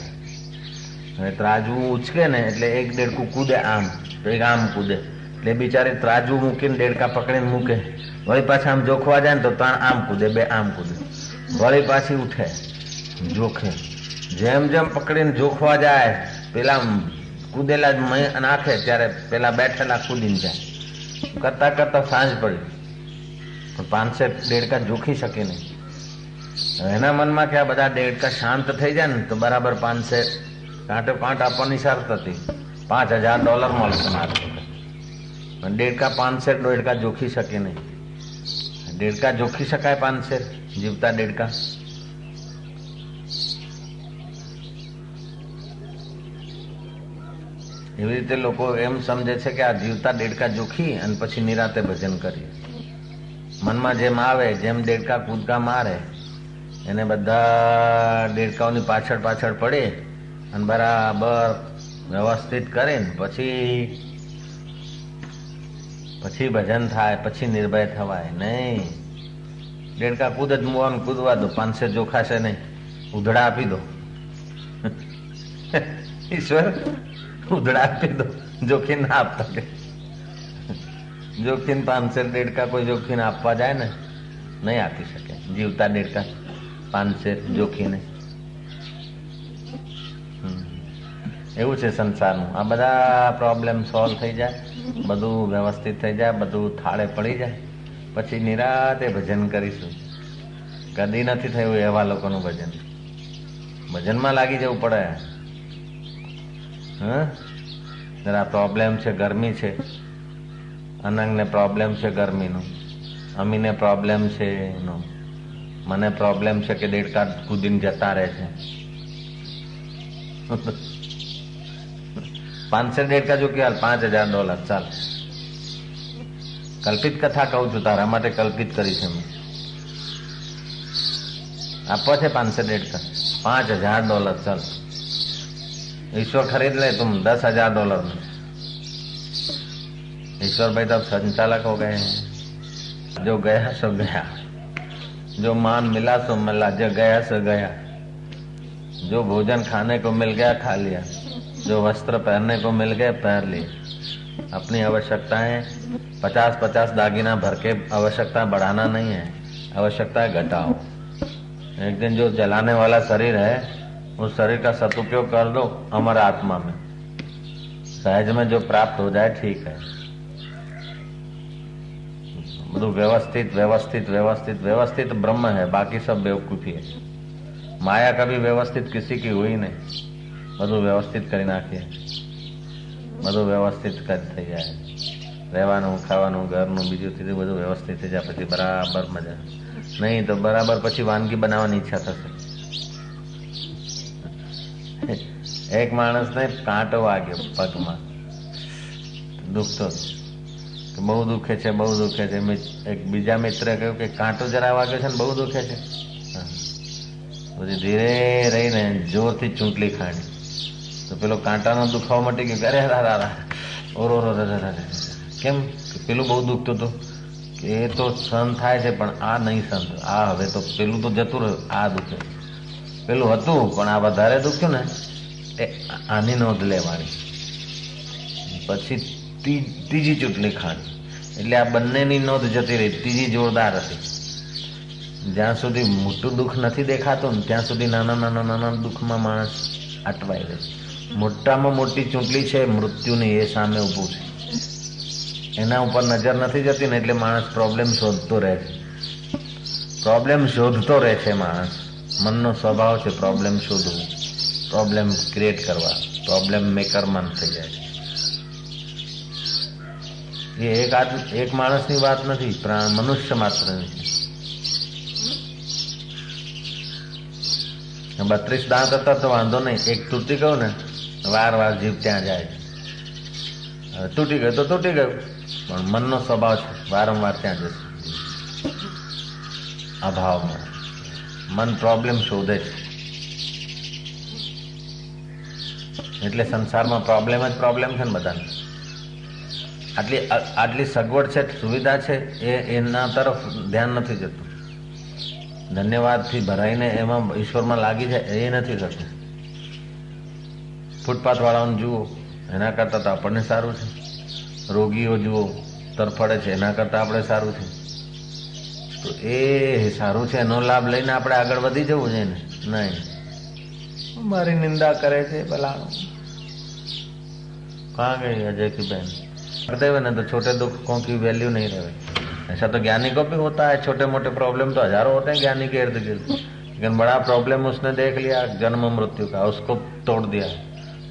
હવે ત્રાજવું ઉચકે ને એટલે 1 દેડકું કૂદે આમ, તો એક આમ કૂદે, એટલે બિચારી ત્રાજવું મૂકીને દેડકા પકડીને મૂકે, વળી પાછા આમ જોખવા જાય ને તો 3 આમ કૂદે, 2 આમ કૂદે, વળી પાછી ઉઠે જોખે। જેમ જેમ પકડીને જોખવા જાય, પેલા કૂદેલા નાખે ત્યારે પેલા બેઠેલા કૂદીને જાય। કરતા કરતા સાંજ પડી, પણ 5 से 1.5 જોખી શકે નહીં। એના મનમાં કે આ બધા દેડકા શાંત થઈ જાય ને તો બરાબર 5 से કાંટે કાંટ આપવાની શરત હતી, $5000 મળશે મારે, પણ દેડકા 5 से 1.5 જોખી શકે નહીં। દેડકા જોખી શકાય 5 से જીવતા દેડકા? એવી રીતે લોકો એમ સમજે છે કે આ જીવતા દેડકા જોખી અને પછી નિરાતે ભજન કરીએ। મનમાં જેમ આવે, જેમ દેડકા કૂદકા મારે, એને બધા દેડકાઓની પાછળ પાછળ પડે અને બરાબર વ્યવસ્થિત કરે ને પછી ભજન થાય, પછી નિર્ભય થવાય નહીં। દેડકા કૂદ જ મુવાનું કૂદવા દો, 5 से જોખાશે નહીં, ઉધડા આપી દો। ઈશ્વર ઉધડા આપી દો, જોખીને ના આપતા કે જોખીને 5 से 1.5 કોઈ જોખીને આપવા જાય ને નહીં આપી શકે। જીવતા દેડકા 5 से જોખીને, એવું છે સંસારનું। આ બધા પ્રોબ્લેમ સોલ્વ થઈ જાય, બધું વ્યવસ્થિત થઈ જાય, બધું થાળે પડી જાય, પછી નિરાતે ભજન કરીશું। કદી નથી થયું એવા લોકોનું ભજન। ભજનમાં લાગી જવું પડે। જરા પ્રોબ્લેમ છે, ગરમી છે, અનંગને પ્રોબ્લેમ છે ગરમીનો, અમીને પ્રોબ્લેમ છે એનો, મને પ્રોબ્લેમ છે કે દેડકા કૂદીને જતા રહે છે। 5 से 1.5 જો કે હાલ $5000 ચાલ। કલ્પિત કથા કહું છું, તારા માટે કલ્પિત કરી છે મેં। આપવા છે 5 से 1.5, $5000 ચાલ। ईश्वर खरीद ले तुम $10,000 में। ईश्वर भाई तब संचालक हो गए हैं। जो गया सो गया, जो मान मिला सो मिला, जो गया सो गया। जो भोजन खाने को मिल गया खा लिया, जो वस्त्र पहनने को मिल गए पहन लिए। अपनी आवश्यकताएं 50-50 दागिना भर के आवश्यकता बढ़ाना नहीं है, आवश्यकता घटाओ। एक दिन जो जलाने वाला शरीर है उस शरीर का सदुपयोग कर दो अमर आत्मा में, सहज में जो प्राप्त हो जाए ठीक है। બધું व्यवस्थित व्यवस्थित व्यवस्थित व्यवस्थित ब्रह्म है, बाकी सब बेवकूफी है। माया कभी व्यवस्थित किसी की हुई नहीं, બધું વ્યવસ્થિત કરી નાખીએ, બધું વ્યવસ્થિત થઈ જાય। રહેવાનું, ખાવાનું, ઘરનું, બીજું ત્રીજું બધું વ્યવસ્થિત થઈ જાય, પછી બરાબર મજા। નહીં તો બરાબર પછી વાનગી બનાવવાની ઈચ્છા થશે। એક માણસને કાંટો વાગ્યો પગમાં, દુખતો, બહુ દુખે છે, બહુ દુખે છે। એક બીજા મિત્રે કહ્યું કે કાંટો જરા વાગ્યો છે ને બહુ દુખે છે। પછી ધીરે રહીને જોરથી ચૂંટલી ખાણી તો પેલો કાંટાનો દુખાવો મટી ગયો। અરે રારા ઓરો કેમ? પેલું બહુ દુખતું હતું કે એ તો સહન થાય છે પણ આ નહીં સહન, આ હવે તો પેલું તો જતું રહ્યું, આ દુખે। પેલું હતું પણ આ વધારે દુખ્યું ને, આની નોંધ લેવાની। પછી ત્રીજી ચૂંટણી ખાણી, એટલે આ બંનેની નોંધ જતી રહી। ત્રીજી જોરદાર હતી। જ્યાં સુધી મોટું દુઃખ નથી દેખાતું ને ત્યાં સુધી નાના નાના નાના દુઃખમાં માણસ અટવાઈ રહે. મોટામાં મોટી ચૂંટણી છે મૃત્યુની, એ સામે ઊભું છે. એના ઉપર નજર નથી જતી ને એટલે માણસ પ્રોબ્લેમ શોધતો રહે છે. પ્રોબ્લેમ શોધતો રહે છે માણસ. મનનો સ્વભાવ છે પ્રોબ્લેમ શોધવું, પ્રોબ્લેમ ક્રિએટ કરવા, પ્રોબ્લેમ મેકર મન થઈ જાય છે. એ એક માણસની વાત નથી, મનુષ્ય માત્રની. 32 દાંત હતા તો વાંધો નહીં, એક તૂટી ગયું ને વાર જીભ ત્યાં જાય. તૂટી ગયું તો તૂટી ગયું, પણ મનનો સ્વભાવ છે વારંવાર ત્યાં જશે. અભાવમાં મન પ્રોબ્લેમ શોધે છે. એટલે સંસારમાં પ્રોબ્લેમ જ પ્રોબ્લેમ છે ને બધાને. આટલી સગવડ છે, સુવિધા છે, એના તરફ ધ્યાન નથી જતું. ધન્યવાદથી ભરાઈને એમાં ઈશ્વરમાં લાગી જાય એ નથી થતું. ફૂટપાથ વાળાઓને જુઓ, એના કરતાં તો આપણને સારું છે. રોગીઓ જુઓ તરફડે છે, એના કરતાં આપણે સારું છે. તો એ સારું છે, એનો લાભ લઈને આપણે આગળ વધી જવું છે ને. નહીં, મારી નિંદા કરે છે ભલા. कहाँ गई अजय की बहन? कर देवे ना तो छोटे दुखों की वैल्यू नहीं रहे. ऐसा तो ज्ञानी को भी होता है. छोटे मोटे प्रॉब्लम तो हजारों होते हैं ज्ञानी के इर्द गिर्द, लेकिन बड़ा प्रॉब्लम उसने देख लिया जन्म मृत्यु का, उसको तोड़ दिया.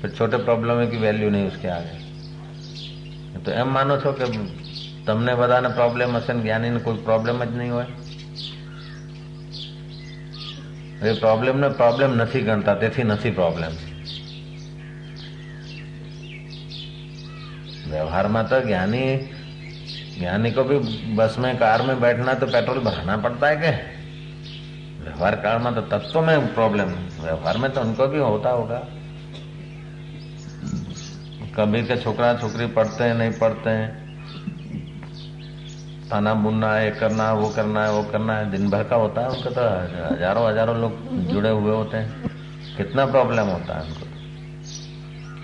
फिर छोटे प्रॉब्लम की वैल्यू नहीं उसके आगे. तो एम मानो छो कि તમને બધાને પ્રોબ્લેમ હશે ને જ્ઞાનીને કોઈ પ્રોબ્લેમ જ નહીં હોય? એ પ્રોબ્લેમને પ્રોબ્લેમ નથી ગણતા, તેથી નથી પ્રોબ્લેમ. व्यवहार में तो ज्ञानी को भी बस में कार में बैठना तो पेट्रोल भराना पड़ता है. के व्यवहार काल में तो तत्व में प्रॉब्लम, व्यवहार में तो उनको भी होता होगा. कभी के छोकरा छोकरी पढ़ते हैं नहीं पढ़ते हैं, ताना बुनना है, करना है, वो करना है, वो करना है, दिन भर का होता है. उनका तो हजारों लोग जुड़े हुए होते हैं. कितना प्रॉब्लम होता है उनको.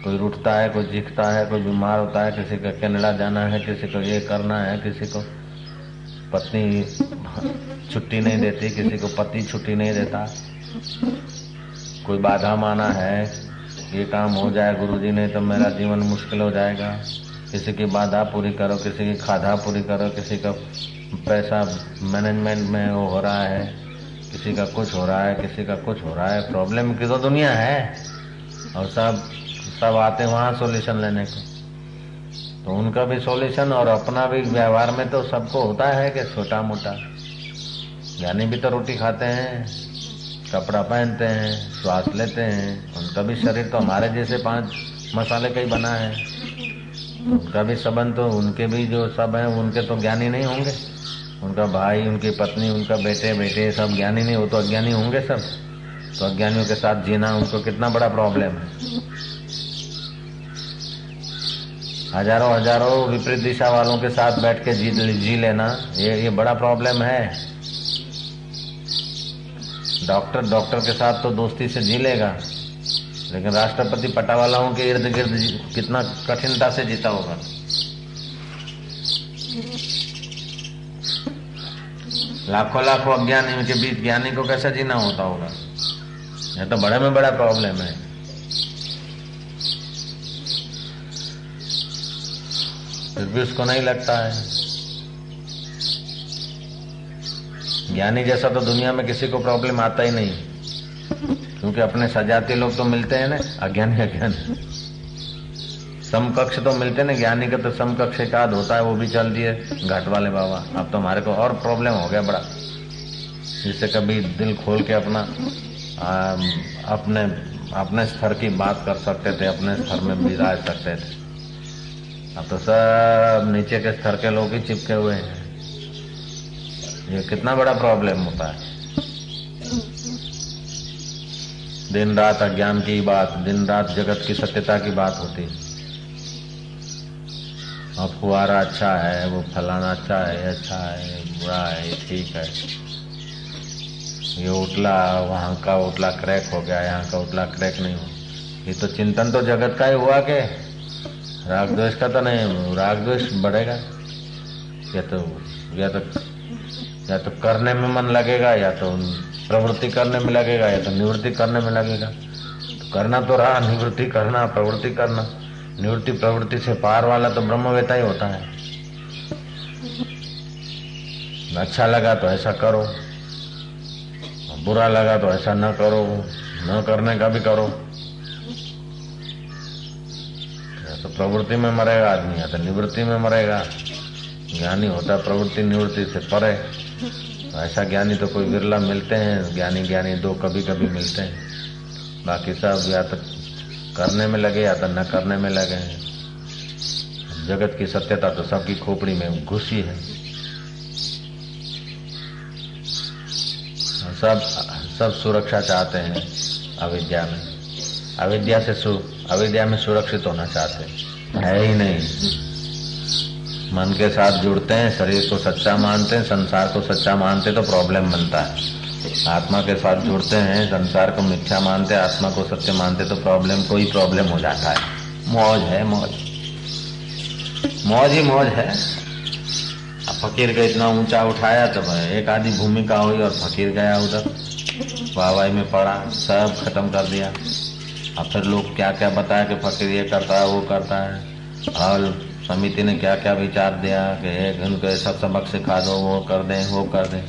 कोई रूठता है, कोई चीखता है, कोई बीमार होता है, किसी को कनाडा जाना है, किसी को ये करना है, किसी को पत्नी छुट्टी नहीं देती, किसी को पति छुट्टी नहीं देता, कोई बाधा माना है, ये काम हो जाए गुरुजी नहीं तो मेरा जीवन मुश्किल हो जाएगा. किसी की बाधा पूरी करो, किसी की खाधा पूरी करो, किसी का पैसा मैनेजमेंट में वो हो रहा है, किसी का कुछ हो रहा है, किसी का कुछ हो रहा है. प्रॉब्लम की तो दुनिया है और सब आते वहां सॉल्यूशन लेने को. तो उनका भी सॉल्यूशन और अपना भी व्यवहार में तो सबको होता है कि छोटा मोटा. ज्ञानी भी तो रोटी खाते हैं, कपड़ा पहनते हैं, श्वास लेते हैं. उनका भी शरीर तो हमारे जैसे 5 मसाले का ही बना है. उनका भी संबंध तो, उनके भी जो सब है उनके तो ज्ञानी नहीं होंगे. उनका भाई, उनकी पत्नी, उनका बेटे सब ज्ञानी नहीं हो तो अज्ञानी होंगे सब. तो अज्ञानियों के साथ जीना उनको कितना बड़ा प्रॉब्लम है. हजारों विपरीत दिशा वालों के साथ बैठ के जी लेना, ये बड़ा प्रॉब्लम है. डॉक्टर के साथ तो दोस्ती से जी लेगा, लेकिन राष्ट्रपति पटावालाओं के इर्द गिर्द कितना कठिनता से जीता होगा. लाखों अज्ञानी के बीच ज्ञानी को कैसे जीना होता होगा. यह तो बड़े में बड़ा प्रॉब्लम है. फिर भी उसको नहीं लगता है. ज्ञानी जैसा तो दुनिया में किसी को प्रॉब्लम आता ही नहीं, क्योंकि अपने सजाती लोग तो मिलते हैं ना. अज्ञानी समकक्ष तो मिलते ना. ज्ञानी का तो समकक्ष एकाध होता है, वो भी चल दिए घाट वाले बाबा. अब तो हमारे को और प्रॉब्लम हो गया बड़ा, जिससे कभी दिल खोल के अपने स्तर की बात कर सकते थे, अपने स्तर में विराज सकते थे. अब तो सब नीचे के स्तर के लोग ही चिपके हुए हैं. ये कितना बड़ा प्रॉब्लम होता है. दिन रात अज्ञान की बात, दिन रात जगत की सत्यता की बात होती. अब फुहारा अच्छा है, वो फलाना अच्छा है, बुरा है, ये ठीक है, ये उतला, वहां का उतला क्रैक हो गया, यहाँ का उतला क्रैक नहीं हो. ये तो चिंतन तो जगत का ही हुआ के राग द्वेष का तो नहीं. राग द्वेष बढ़ेगा या तो करने में मन लगेगा, या तो प्रवृत्ति करने में लगेगा, या तो निवृत्ति करने में लगेगा. करना तो रहा, निवृत्ति करना, प्रवृत्ति करना। निवृत्ति प्रवृत्ति से पार वाला तो ब्रह्मवेता ही होता है। अच्छा लगा तो ऐसा करो, बुरा लगा तो ऐसा न करो, न करने का भी करो। तो प्रवृत्ति में मरेगा आदमी या तो निवृत्ति में मरेगा। ज्ञानी होता प्रवृत्ति निवृत्ति से परे। ऐसा ज्ञानी तो कोई विरला मिलते हैं। ज्ञानी दो कभी कभी मिलते हैं, बाकी सब या तो करने में लगे या तो न करने में लगे हैं। जगत की सत्यता तो सबकी खोपड़ी में घुसी है। सब सुरक्षा चाहते हैं अविद्या में। अविद्या में सुरक्षित होना चाहते हैं, है ही नहीं। मन के साथ जुड़ते हैं, शरीर को सच्चा मानते हैं, संसार को सच्चा मानते तो प्रॉब्लम बनता है। आत्मा के साथ जुड़ते हैं, संसार को मिथ्या मानते, आत्मा को सत्य मानते तो कोई प्रॉब्लम हो जाता है। मौज है, मौज ही मौज है। अब फकीर को इतना ऊंचा उठाया तब एक आधी भूमिका हुई और फकीर गया उधर, वाहवाही में पड़ा, सब खत्म कर दिया। अब फिर लोग क्या क्या बताया कि फकीर ये करता है वो करता है, और समिति ने क्या क्या विचार दिया कि उनको सब सबक सिखा दो, वो कर दें।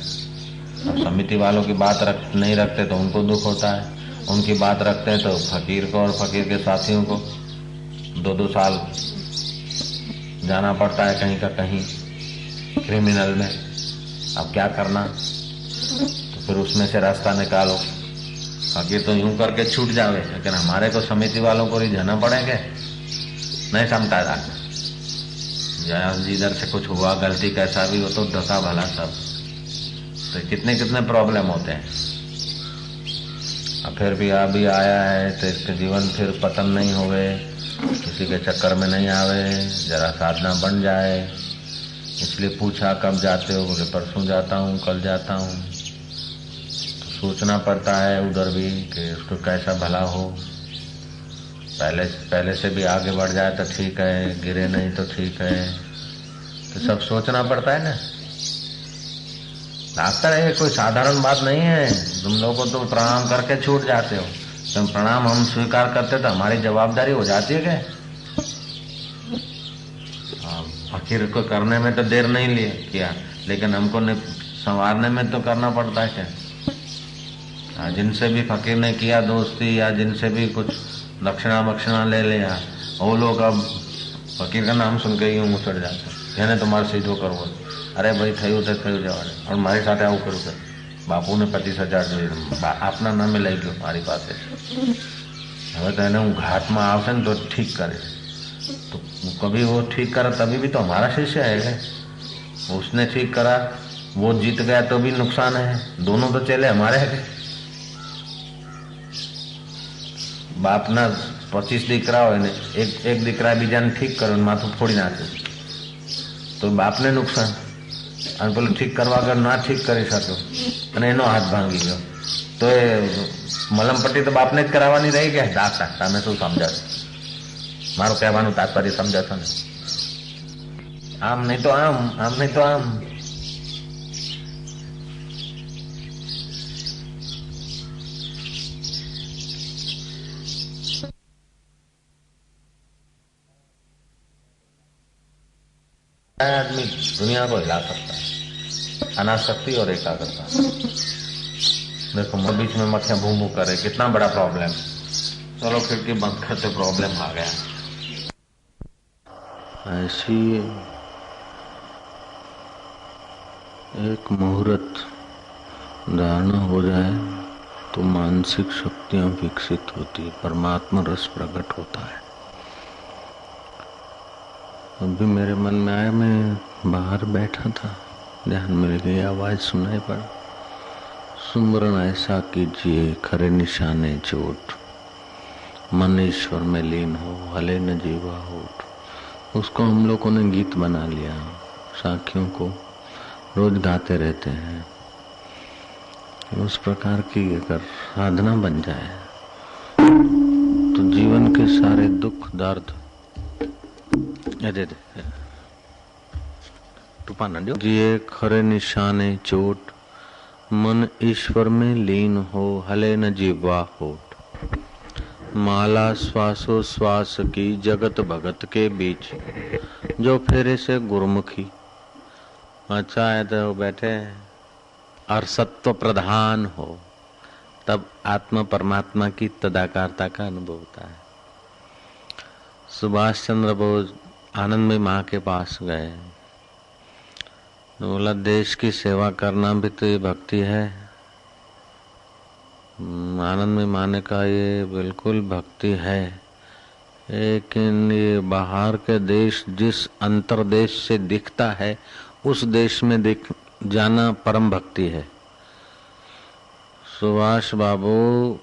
अब समिति वालों की बात नहीं रखते तो उनको दुख होता है, उनकी बात रखते हैं तो फकीर को और फकीर के साथियों को 2-2 साल जाना पड़ता है कहीं का कहीं क्रिमिनल में। अब क्या करना, तो फिर उसमें से रास्ता निकालो। फकीर तो यूं करके छूट जावे, लेकिन हमारे को समिति वालों को रिझाना पड़ेंगे, नहीं समझता था। जिधर से कुछ हुआ गलती कैसा भी हो तो धक्का भला सब, तो कितने प्रॉब्लम होते हैं। अब फिर भी अभी आया है तो इसके जीवन फिर पतन नहीं हो गए, किसी के चक्कर में नहीं आवे, जरा साधना बन जाए। इसलिए पूछा कब जाते हो, बोले परसों जाता हूँ, कल जाता हूँ। तो सोचना पड़ता है उधर भी कि उसको कैसा भला हो। पहले से भी आगे बढ़ जाए तो ठीक है, गिरे नहीं तो ठीक है। तो सब सोचना पड़ता है ना। डॉक्टर है कोई साधारण बात नहीं है। तुम लोगों को तो प्रणाम करके छूट जाते हो, तुम प्रणाम हम स्वीकार करते तो हमारी जवाबदारी हो जाती है क्या? फकीर को करने में तो देर नहीं किया, लेकिन हमको संवारने में तो करना पड़ता है क्या? जिनसे भी फकीर ने किया दोस्ती या जिनसे भी कुछ दक्षिणा ले लिया, वो लोग अब फकीर का नाम सुन के यूं मुसड़ जाते, એને તમારે સીધો કરવો। અરે ભાઈ થયું તો થયું જવાને, પણ મારી સાથે આવું કર્યું છે, બાપુને 25,000 જોઈએ, આપના નામે લઈ ગયો મારી પાસે। હવે તો એને હું ઘાટમાં આવશે ને તો ઠીક કરે, तो कभी वो ठीक करा तभी भी तो हमारा शिष्य है। उसने ठीक करा, वो जीत गया तो भी नुकसान है, दोनों तो चले हमारे है। बाप ना 25 દીકરા હોય ને એક દીકરા બીજાને ઠીક કરે માથું ફોડી નાખે તો બાપને નુકસાન, અને પેલું ઠીક કરવા વગર ના ઠીક કરી શક્યો અને એનો હાથ ભાંગી ગયો તો એ મલમપટ્ટી તો બાપને જ કરાવવાની રહી ગયા। ડાક્ટર તમે શું સમજાશો? મારું કહેવાનું તાત્પર્ય સમજાશો ને? આમ નહીં તો આમ, આમ નહીં તો આમ। आदमी दुनिया को हिला सकता है, अनासक्ति और एकाग्रता। देखो बीच में मक्खियां भूं भूं करे, कितना बड़ा प्रॉब्लम। चलो खिड़की बंद करते, प्रॉब्लम आ गया। ऐसी एक मुहूर्त धारणा हो जाए तो मानसिक शक्तियां विकसित होती, परमात्मा रस प्रकट होता है। अभी मेरे मन में आया, मैं बाहर बैठा था, ध्यान मिल गई, आवाज सुनाई पड़ा, सुमरन ऐसा कीजिए खरे निशाने चोट, मन ईश्वर में लीन हो हले न जीवा होठ। उसको हम लोगों ने गीत बना लिया, साखियों को रोज गाते रहते हैं। उस प्रकार की अगर साधना बन जाए तो जीवन के सारे दुख दर्द जिए खरे निशाने चोट, मन ईश्वर में लीन हो हले न जीवा होठ। माला श्वासोश्वास की जगत भगत के बीच जो फेरे से गुरुमुखी। अच्छा है तो बैठे और सत्व प्रधान हो तब आत्मा परमात्मा की तदाकारता का अनुभव होता है। सुभाष चंद्र बोस आनंदमयी माँ के पास गए तो बोला देश की सेवा करना भी तो ये भक्ति है। आनंदमयी माँ ने कहा ये बिल्कुल भक्ति है, लेकिन ये बाहर के देश जिस अंतरदेश से दिखता है उस देश में दिख जाना परम भक्ति है। सुभाष बाबू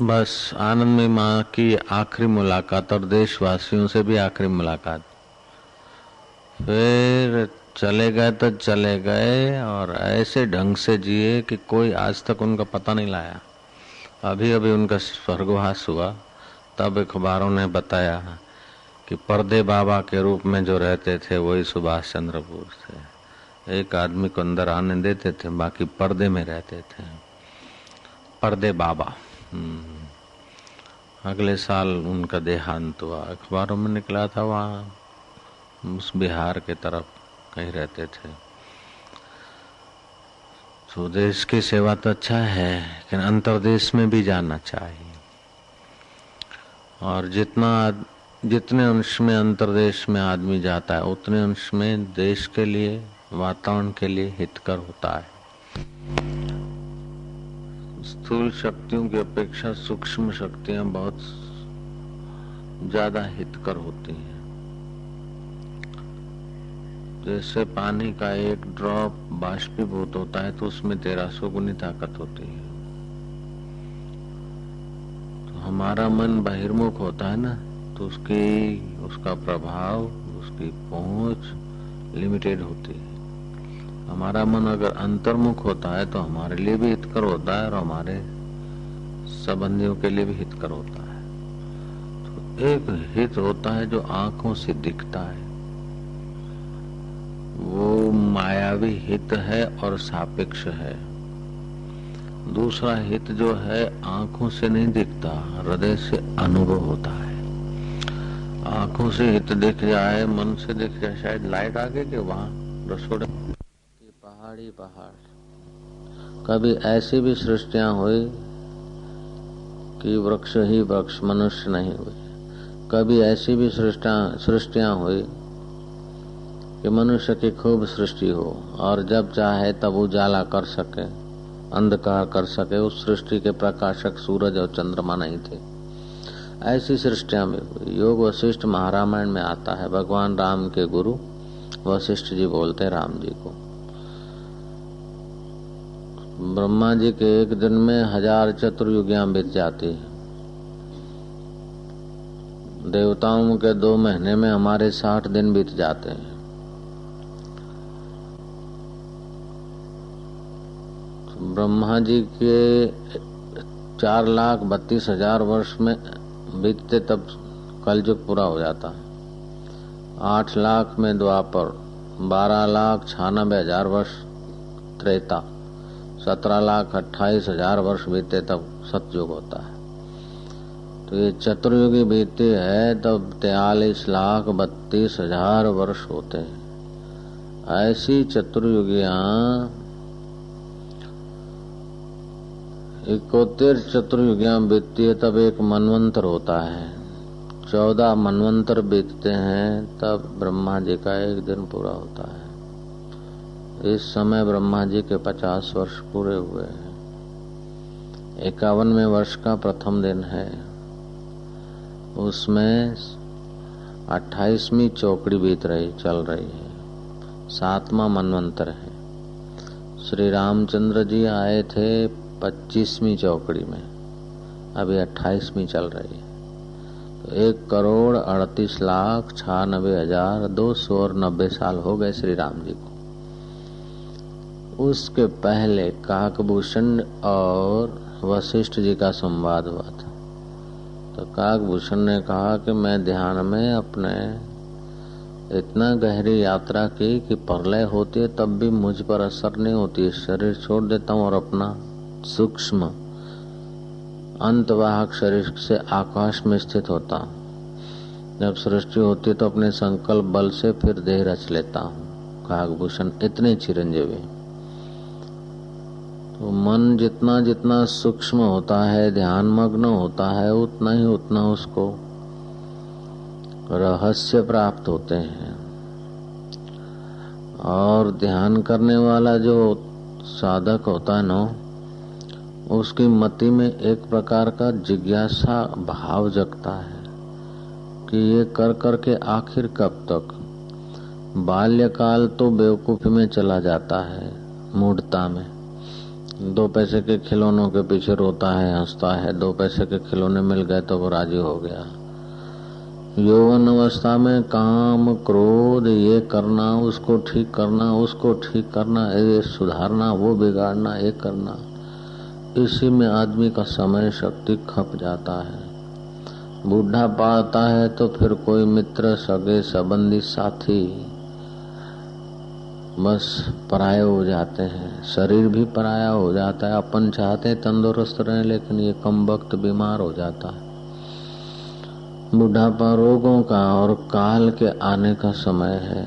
बस आनंदमयी माँ की आखिरी मुलाकात और देशवासियों से भी आखिरी मुलाकात, फिर चले गए तो चले गए और ऐसे ढंग से जिए कि कोई आज तक उनका पता नहीं लाया। अभी अभी उनका स्वर्गवास हुआ तब अखबारों ने बताया कि पर्दे बाबा के रूप में जो रहते थे वही सुभाष चंद्र बोस थे। एक आदमी को अंदर आने देते थे, बाकी पर्दे में रहते थे, पर्दे बाबा। अगले साल उनका देहांत हुआ, अखबारों में निकला था, वहाँ उस बिहार के तरफ कहीं रहते थे। तो देश की सेवा तो अच्छा है, लेकिन अंतरदेश में भी जाना चाहिए। और जितने अंश में अंतरदेश में आदमी जाता है उतने अंश में देश के लिए, वातावरण के लिए हितकर होता है। स्थूल शक्तियों की अपेक्षा सूक्ष्म शक्तियां बहुत ज्यादा हितकर होती हैं। जैसे पानी का एक ड्रॉप बाष्पीभूत होता है तो उसमें 1300 गुनी ताकत होती है। तो हमारा मन बहिर्मुख होता है ना, तो उसका प्रभाव, उसकी पहुंच लिमिटेड होती है। हमारा मन अगर अंतर्मुख होता है तो हमारे लिए भी हितकर होता है और हमारे संबंधियों के लिए भी हितकर होता है। तो एक हित होता है जो आंखों से दिखता है, वो मायावी हित है और सापेक्ष है। दूसरा हित जो है आंखों से नहीं दिखता, हृदय से अनुभव होता है। आंखों से हित दिख जाए, मन से दिख जाए, शायद लाइट आगे के वहां रसोड़े पहाड़ी पहाड़। कभी ऐसी भी सृष्टियां हुई कि वृक्ष ही वृक्ष, मनुष्य नहीं हुए। कभी ऐसी भी सृष्टियां हुई कि मनुष्य की खूब सृष्टि हो और जब चाहे तब उजाला कर सके, अंधकार कर सके। उस सृष्टि के प्रकाशक सूरज और चंद्रमा नहीं थे। ऐसी सृष्टियां भी हुई। योग वशिष्ठ महारामायण में आता है। भगवान राम के गुरु वशिष्ठ जी बोलते राम जी को, ब्रह्मा जी के एक दिन में 1000 चतुर्युगियां बीत जाती है। देवताओं के 2 महीने में हमारे 60 दिन बीत जाते हैं। तो ब्रह्मा जी के 4,32,000 वर्ष में बीतते तब कलयुग पूरा हो जाता है। 8 लाख में द्वापर, 12,96,000 वर्ष त्रेता, 17,28,000 वर्ष बीते तब सतयुग होता है। तो ये चतुर्युगी बीती है तब 43,32,000 वर्ष होते हैं। ऐसी चतुर्युगियां 71 चतुर्युगियां बीतती है तब एक मनवंतर होता है। 14 मनवंतर बीतते हैं तब ब्रह्मा जी का एक दिन पूरा होता है। इस समय ब्रह्मा जी के 50 वर्ष पूरे हुए हैं। 51वें वर्ष का प्रथम दिन है। उसमें 28वीं चौकड़ी चल रही है। 7वां मनवंतर है। श्री रामचंद्र जी आए थे 25वीं चौकड़ी में, अभी 28वीं चल रही है। तो 1,38,96,290 साल हो गए श्री राम जी को। उसके पहले काकभूषण और वशिष्ठ जी का संवाद हुआ था। तो काकभूषण ने कहा कि मैं ध्यान में अपने इतना गहरी यात्रा की कि प्रलय होती है तब भी मुझ पर असर नहीं होती है। शरीर छोड़ देता हूँ और अपना सूक्ष्म अंतवाहक शरीर से आकाश में स्थित होता हूँ। जब सृष्टि होती है तो अपने संकल्प बल से फिर देह रच लेता हूँ। काकभूषण इतने चिरंजीवी। तो मन जितना जितना सूक्ष्म होता है, ध्यान मग्न होता है, उतना उसको रहस्य प्राप्त होते हैं। और ध्यान करने वाला जो साधक होता है ना, उसकी मति में एक प्रकार का जिज्ञासा भाव जगता है कि ये कर कर के आखिर कब तक। बाल्यकाल तो बेवकूफी में चला जाता है, मूढ़ता में। 2 पैसे के खिलौनों के पीछे रोता है, हंसता है। 2 पैसे के खिलौने मिल गए तो वो राजी हो गया। यौवन अवस्था में काम क्रोध, ये करना, उसको ठीक करना, उसको ठीक करना, ये सुधारना, वो बिगाड़ना, ये करना, इसी में आदमी का समय शक्ति खप जाता है। बूढ़ा पाता है तो फिर कोई मित्र, सगे, संबंधी, साथी बस पराये हो जाते हैं। शरीर भी पराया हो जाता है। अपन चाहते हैं तंदुरुस्त रहें, लेकिन ये कम वक्त बीमार हो जाता है। बुढ़ापा रोगों का और काल के आने का समय है।